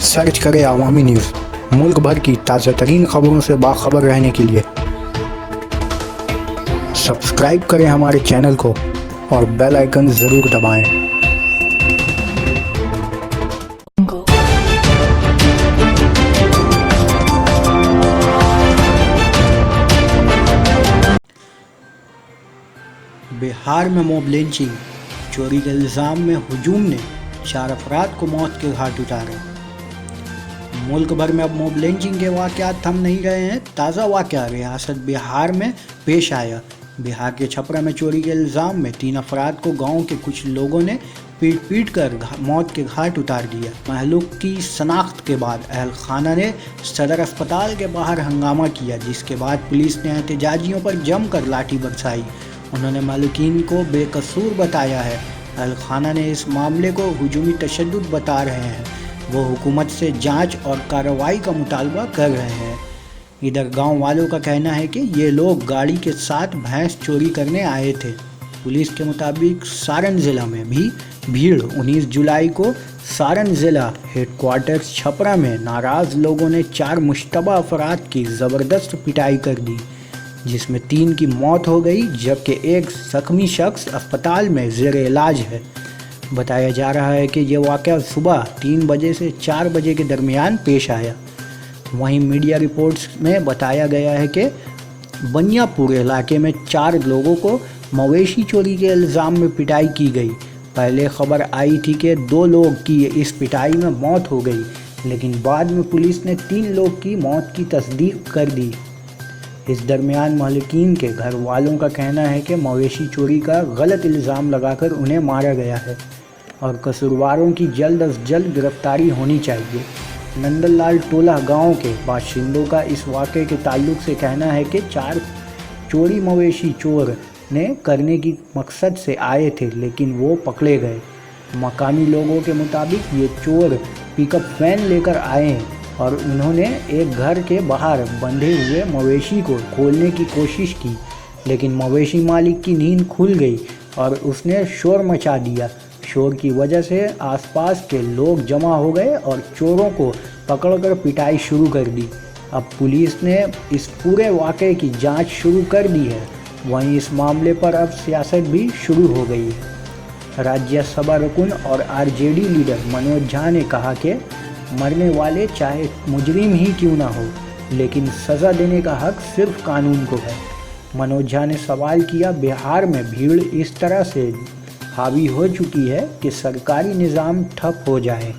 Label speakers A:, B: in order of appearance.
A: Search करें अवामी news. मुल्क भर की ताज़ा तरीन खबरों से बाखबर रहने के लिए सब्सक्राइब करें हमारे चैनल को और बेल आइकन ज़रूर दबाएं। बिहार में मॉब लिंचिंग, चोरी के इल्ज़ाम में हुजूम ने 4 अफराद को मौत के घाट उतारा। मुल्क भर में अब मॉब लिंचिंग के वाक़यात थम नहीं रहे हैं। ताज़ा वाक़या रियासत बिहार में पेश आया। बिहार के छपरा में चोरी के इल्ज़ाम में 3 अफराद को गांव के कुछ लोगों ने पीट कर मौत के घाट उतार दिया। महलूक की शनाख्त के बाद अहल खाना ने सदर अस्पताल के बाहर हंगामा किया, जिसके बाद पुलिस ने एहतजाजियों पर जमकर लाठी बरसाई। उन्होंने मालिकीन को बेकसूर बताया है। अहल खाना ने इस मामले को हुजूमी तशद्दुद बता रहे हैं। वो हुकूमत से जांच और कार्रवाई का मुतालबा कर रहे हैं। इधर गांव वालों का कहना है कि ये लोग गाड़ी के साथ भैंस चोरी करने आए थे। पुलिस के मुताबिक सारण ज़िला में भी भीड़ 19 जुलाई को सारण ज़िला हेडक्वार्टर्स छपरा में नाराज़ लोगों ने 4 मुश्तबा अफराद की ज़बरदस्त पिटाई कर दी, जिसमें 3 की मौत हो गई, जबकि एक ज़ख्मी शख्स अस्पताल में ज़ेर इलाज है। बताया जा रहा है कि यह वाक़या सुबह 3 बजे से 4 बजे के दरमियान पेश आया। वहीं मीडिया रिपोर्ट्स में बताया गया है कि बनियापुर इलाके में 4 लोगों को मवेशी चोरी के इल्ज़ाम में पिटाई की गई। पहले खबर आई थी कि 2 लोग की इस पिटाई में मौत हो गई, लेकिन बाद में पुलिस ने 3 लोग की मौत की तस्दीक कर दी। इस दरमियान मालिकीन के घर वालों का कहना है कि मवेशी चोरी का गलत इल्ज़ाम लगाकर उन्हें मारा गया है और कसूरवारों की जल्द अज जल्द गिरफ्तारी होनी चाहिए। नंदलाल टोला गांव के बाशिंदों का इस वाक़े के ताल्लुक से कहना है कि 4 चोरी मवेशी चोर ने करने की मकसद से आए थे, लेकिन वो पकड़े गए। मकामी लोगों के मुताबिक ये चोर पिकअप वैन लेकर आए हैं और उन्होंने एक घर के बाहर बंधे हुए मवेशी को खोलने की कोशिश की, लेकिन मवेशी मालिक की नींद खुल गई और उसने शोर मचा दिया। शोर की वजह से आसपास के लोग जमा हो गए और चोरों को पकड़कर पिटाई शुरू कर दी। अब पुलिस ने इस पूरे वाक़े की जांच शुरू कर दी है। वहीं इस मामले पर अब सियासत भी शुरू हो गई है। राज्यसभा रुकन और आरजेडी लीडर मनोज झा ने कहा कि मरने वाले चाहे मुजरिम ही क्यों ना हो, लेकिन सज़ा देने का हक सिर्फ कानून को है। मनोज झा ने सवाल किया, बिहार में भीड़ इस तरह से हावी हो चुकी है कि सरकारी निज़ाम ठप हो जाए।